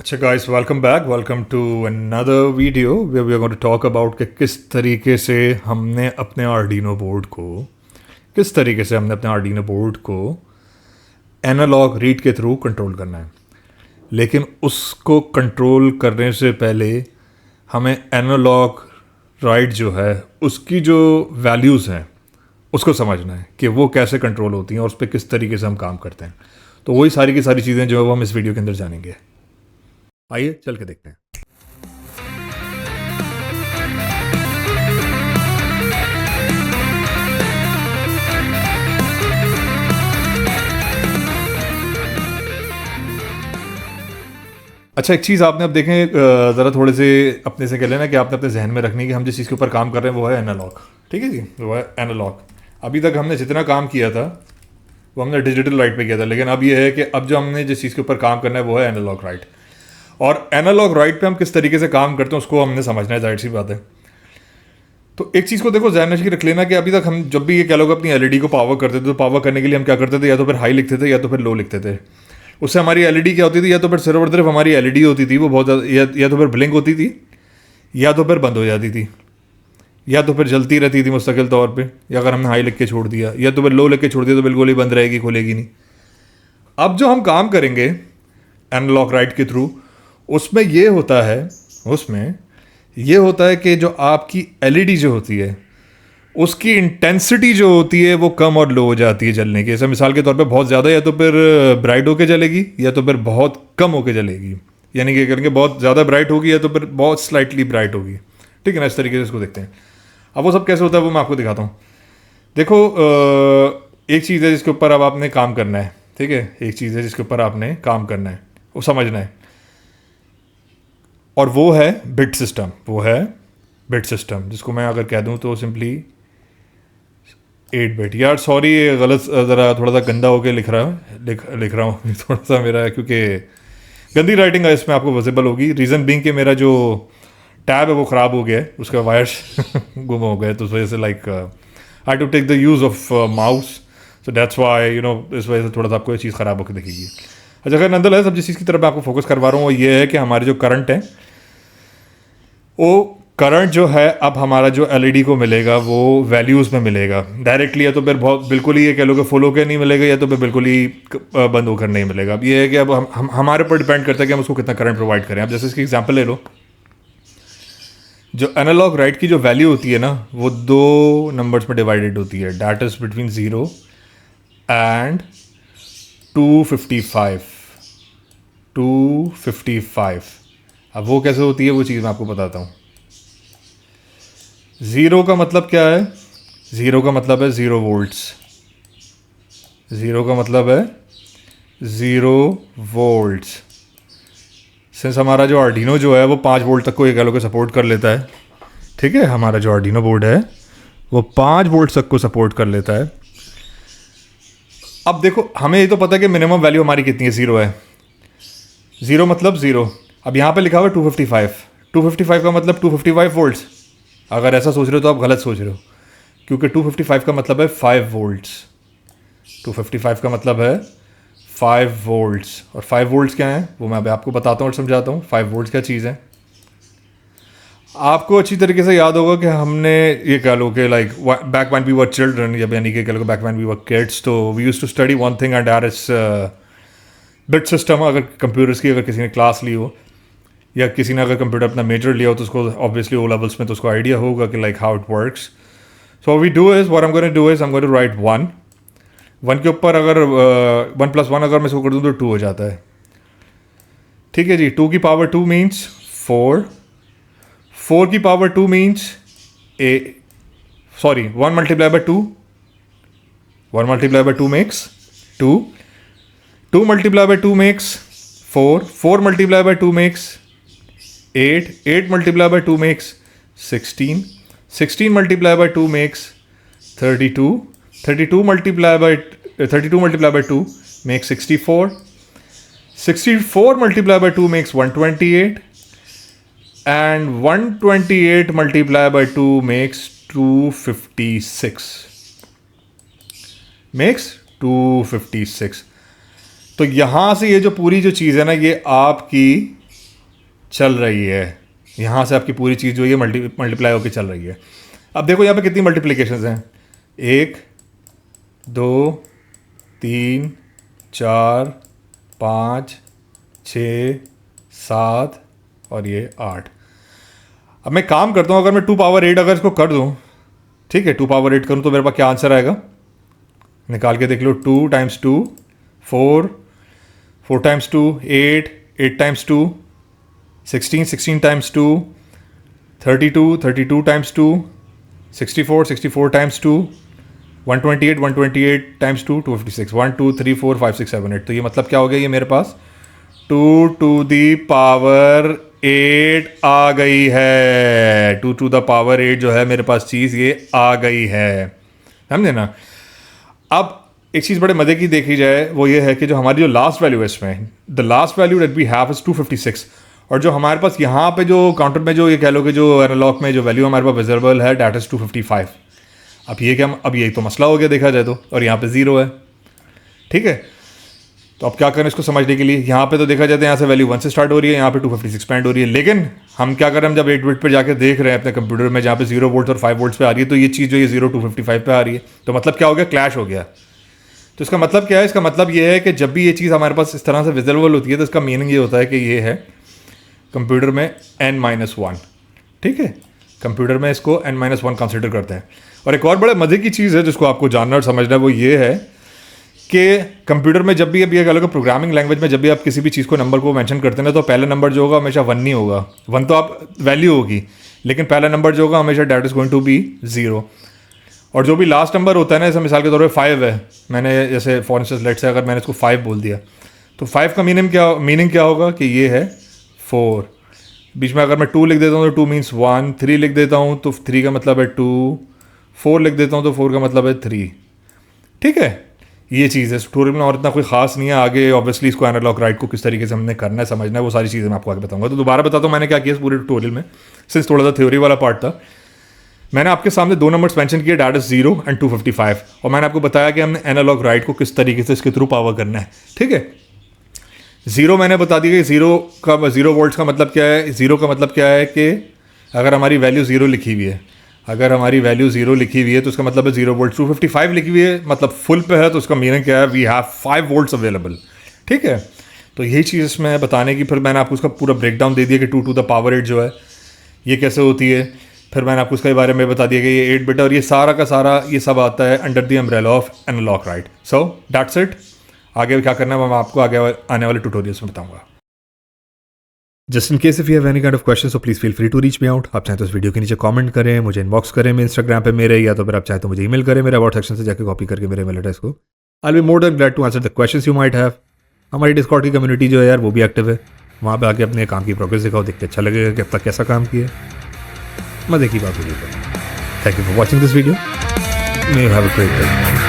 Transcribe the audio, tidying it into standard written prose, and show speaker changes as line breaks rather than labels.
अच्छा guys, welcome back. Welcome to another video where we are going to talk about कि किस तरीके से हमने अपने आर्डिनो बोर्ड को एनालॉग रीड के थ्रू कंट्रोल करना है। लेकिन उसको कंट्रोल करने से पहले हमें एनालॉग राइट जो है उसकी जो वैल्यूज़ हैं उसको समझना है कि वो कैसे कंट्रोल होती हैं और उस पर किस तरीके से हम काम करते हैं। तो वही सारी की सारी चीज़ें जो है वो हम इस वीडियो के अंदर जानेंगे। आइए चल के देखते हैं। अच्छा, एक चीज़ आपने अब देखें, ज़रा थोड़े से अपने से कह लेना कि आपने अपने जहन में रखनी कि हम जिस चीज़ के ऊपर काम कर रहे हैं वो है एनालॉग। ठीक है जी, वो है एनालॉग। अभी तक हमने जितना काम किया था वो हमने डिजिटल राइट पे किया था, लेकिन अब ये है कि अब जो हमने जिस चीज़ के ऊपर काम करना है वो है एनालॉग राइट। और एनालॉग राइट पे हम किस तरीके से काम करते हैं उसको हमने समझना है, जाहिर सी बात है। तो एक चीज़ को देखो, ध्यान नशी रख लेना कि अभी तक हम जब भी ये कह लो अपनी एलईडी को पावर करते थे तो पावर करने के लिए हम क्या करते थे, या तो फिर हाई लिखते थे या तो फिर लो लिखते थे। उससे हमारी एलईडी क्या होती थी, या तो फिर सिर्फ और सिर्फ हमारी एलईडी होती थी वो बहुत ज़्यादा, या तो फिर ब्लिंक होती थी, या तो फिर बंद हो जाती थी, या तो फिर जलती रहती थी मुस्तकिल तौर पे, या अगर हमने हाई लिख के छोड़ दिया, या तो फिर लो लिख के छोड़ दिया तो बिल्कुल ही बंद रहेगी, खुलेगी नहीं। अब जो हम काम करेंगे एनालॉग राइट के थ्रू, उसमें ये होता है कि जो आपकी एलईडी जो होती है उसकी इंटेंसिटी जो होती है वो कम और लो हो जाती है जलने की। जैसे मिसाल के तौर पे बहुत ज़्यादा या तो फिर ब्राइट होके जलेगी या तो फिर बहुत कम होके जलेगी। यानी कि करेंगे बहुत ज़्यादा ब्राइट होगी या तो फिर बहुत स्लाइटली ब्राइट होगी। ठीक है ना, इस तरीके से इसको देखते हैं। अब वो सब कैसे होता है वो मैं आपको दिखाता हूँ। देखो, एक चीज़ है जिसके ऊपर अब आपने काम करना है। ठीक है, एक चीज़ है जिसके ऊपर आपने काम करना है, वो समझना है, और वो है बिट सिस्टम, जिसको मैं अगर कह दूँ तो सिंपली 8 बिट। यार सॉरी, गलत ज़रा थोड़ा सा गंदा होके लिख रहा हूँ थोड़ा सा मेरा, क्योंकि गंदी राइटिंग है इसमें आपको विजिबल होगी। रीज़न बीइंग कि मेरा जो टैब है वो ख़राब हो गया है, उसका वायर्स गुम हो गए, तो उस वजह से like I to take the use of mouse, so that's why इस वजह से थोड़ा सा आपको ये चीज़ ख़राब होकर दिखेगी। अच्छा, अगर नंदरलेस अब जिस चीज़ की तरफ मैं आपको फोकस करवा रहा हूँ वो ये है कि हमारे जो करंट है वो करंट जो है अब हमारा जो एलईडी को मिलेगा वो वैल्यूज़ में मिलेगा डायरेक्टली, या तो फिर बहुत बिल्कुल ही ये कह लो कि फुल होकर नहीं मिलेगा, या तो फिर बिल्कुल ही बंद होकर नहीं मिलेगा। अब ये है कि अब हम हमारे पर डिपेंड करता है कि हम उसको कितना करंट प्रोवाइड करें। अब जैसे इसकी एग्जांपल ले लो, जो एनालॉग राइट की जो वैल्यू होती है ना वो 2 नंबर्स में डिवाइडेड होती है, डैट इज़ बिटवीन 0 एंड 255। 255 अब वो कैसे होती है वो चीज़ मैं आपको बताता हूँ। ज़ीरो का मतलब क्या है? ज़ीरो का मतलब है 0 वोल्ट्स। ज़ीरो का मतलब है 0 वोल्ट्स। सिंस हमारा जो आर्डिनो जो है वो 5 वोल्ट तक को ये कह लो कि सपोर्ट कर लेता है। ठीक है, हमारा जो आर्डिनो बोर्ड है वो 5 वोल्ट तक को सपोर्ट कर लेता है। अब देखो, हमें ये तो पता है कि मिनिमम वैल्यू हमारी कितनी है, 0 है। 0 मतलब 0। अब यहाँ पे लिखा हुआ है 255। 255 का मतलब 255 वोल्ट्स। अगर ऐसा सोच रहे हो तो आप गलत सोच रहे हो, क्योंकि 255 का मतलब है 5 वोल्ट्स। 255 का मतलब है 5 वोल्ट्स। और 5 वोल्ट्स क्या हैं वो मैं अभी आपको बताता हूँ और समझाता हूँ। 5 वोल्ट्स क्या चीज़ है। आपको अच्छी तरीके से याद होगा कि हमने ये कह लो कि like back when we were children, या यानी कि कह लो back when we were kids, तो we used to study one thing and that is bit system. अगर कंप्यूटर्स की अगर किसी ने क्लास ली हो या किसी ने अगर कंप्यूटर अपना मेजर लिया हो तो उसको ऑब्वियसली ओ लेवल्स में तो उसको आइडिया होगा कि like how it works. So we do is what I am going to do is I am going to write 1 के ऊपर अगर 1 + 1 अगर मैं इसको कर दूँ तो 2 हो जाता है। ठीक है जी, 2 की पावर 2 मीन्स 4। 4 की power 2 means 1 multiply by 2। 1 multiply by 2 makes 2। 2 multiply by 2 makes 4। 4 multiply by 2 makes 8। 8 multiply by 2 makes 16। 16 multiply by 2 makes 32। 32 multiply by 2 makes 64। 64 multiply by 2 makes 128। And 128 multiply by 2 makes 256। makes 256। तो यहाँ से ये जो पूरी जो चीज़ है ना, ये आपकी चल रही है, यहाँ से आपकी पूरी चीज़ जो है मल्टीप्लाई होकर चल रही है। अब देखो यहाँ पे कितनी मल्टीप्लिकेशंस हैं, 1 2 3 4 5 6 7 और ये 8। अब मैं काम करता हूँ, अगर मैं 2 पावर 8 अगर इसको कर दूँ, ठीक है, 2 पावर 8 करूँ तो मेरे पास क्या आंसर आएगा, निकाल के देख लो। 2 times 2 4, 4 times 2 8, 8 times 2 16, 16 times 2 32, 32 times 2 64, 64 times 2 128, 128 times 2 256 1 2 3 4 5 6 7 8। तो ये मतलब क्या हो गया, ये मेरे पास 2 टू दी पावर 8 आ गई है। 2 टू द पावर 8 जो है मेरे पास चीज़ ये आ गई है, समझे ना। अब एक चीज़ बड़े मज़े की देखी जाए, वो ये है कि जो हमारी जो लास्ट वैल्यू है इसमें, the last value that we have is 256, और जो हमारे पास यहाँ पे जो काउंटर में जो ये कह लो कि जो एनालॉग में जो वैल्यू हमारे पास विजिबल है दैट इज़ 255। अब ये क्या, अब यही तो मसला हो गया देखा जाए तो, और यहाँ पे 0 है, ठीक है। तो अब क्या करें इसको समझने के लिए, यहाँ पे तो देखा जाता है यहाँ से वैल्यू 1 से स्टार्ट हो रही है, यहाँ पे 256 पॉइंट हो रही है, लेकिन हम क्या करें, हम जब 8 बिट पर जाके देख रहे हैं अपने कंप्यूटर में जहाँ पे 0 वोल्ट और 5 वोल्ट्स पे आ रही है, तो ये चीज़ जो ये 0 255 पे आ रही है, तो मतलब क्या हो गया, क्लैश हो गया। तो इसका मतलब क्या है, इसका मतलब ये है कि जब भी ये चीज़ हमारे पास इस तरह से विजिबल होती है तो इसका मीनिंग ये होता है कि ये है कंप्यूटर में n-1, ठीक है, कंप्यूटर में इसको n-1 कंसिडर करते हैं। और एक और बड़े मज़े की चीज़ है जिसको आपको जानना और समझना है, वो ये है कि कंप्यूटर में जब भी अब ये कह लो कि प्रोग्रामिंग लैंग्वेज में जब भी आप किसी भी चीज़ को नंबर को मेंशन करते हैं ना, तो पहला नंबर जो होगा हमेशा 1 नहीं होगा, 1 तो आप वैल्यू होगी, लेकिन पहला नंबर जो होगा हमेशा that is going to be 0। और जो भी लास्ट नंबर होता है ना, जैसे मिसाल के तौर पे 5 है, मैंने जैसे फॉर इंस्टेंस लेट से अगर मैंने इसको 5 बोल दिया, तो 5 का मीनिंग क्या होगा कि ये है 4। बीच में अगर मैं 2 लिख देता हूँ तो 2 मीन्स 1, 3 लिख देता हूँ तो 3 का मतलब है 2, 4 लिख देता हूँ तो 4 का मतलब है 3, ठीक है। ये चीज़ है ट्यूटोरियल में, और इतना कोई खास नहीं है। आगे ऑब्वियसली इसको एनालॉग राइट को किस तरीके से हमने करना है, समझना है, वो सारी चीज़ें मैं आपको आगे बताऊंगा। तो दोबारा बताता हूँ मैंने क्या किया इस पूरे ट्यूटोरियल में, सिर्फ थोड़ा सा थ्योरी वाला पार्ट था। मैंने आपके सामने 2 नंबर्स मेंशन किए, डैट इज 0 एंड 255, और मैंने आपको बताया कि हमने एनालॉग राइट को किस तरीके से इसके थ्रू पावर करना है, ठीक है। 0 मैंने बता दिया कि 0 वोल्ट्स का मतलब क्या है। 0 का मतलब क्या है कि अगर हमारी वैल्यू 0 लिखी हुई है, अगर हमारी वैल्यू 0 लिखी हुई है तो उसका मतलब है 0 वोल्ट। 255 लिखी हुई है मतलब फुल पे है, तो उसका मीनिंग क्या है, वी हैव 5 वोल्ट्स अवेलेबल, ठीक है। तो यही चीज़ इसमें बताने की, फिर मैंने आपको उसका पूरा ब्रेकडाउन दे दिया कि 2 टू द पावर 8 जो है ये कैसे होती है। फिर मैंने आपको उसके बारे में बता दिया कि ये 8 बिट है, और ये सारा का सारा ये सब आता है under the umbrella of analog right. So that's it. आगे क्या करना है मैं आपको आगे आने वाले ट्यूटोरियल्स में बताऊंगा। Just in case if you have any kind of question so please feel free to reach me out. आप चाहें तो इस वीडियो के नीचे कमेंट करें, मुझे इनबॉक्स करें मेरे इंस्टाग्राम पे मेरे, या तो फिर आप चाहें तो मुझे ईमेल करें मेरे अबाउट सेक्शन से जाकर कॉपी करके मेरे ईमेल एड्रेस को। I will be more than glad to answer the questions you might have. हमारी डिस्कॉर्ड की कम्युनिटी जो है यार वो भी एक्टिव है, वहाँ पे आके अपने काम की प्रोग्रेस दिखाओ, देख के अच्छा लगेगा कि अब तक कैसा काम किया। मजे की बात होगी। Thank you for watching this video. May you have a great day.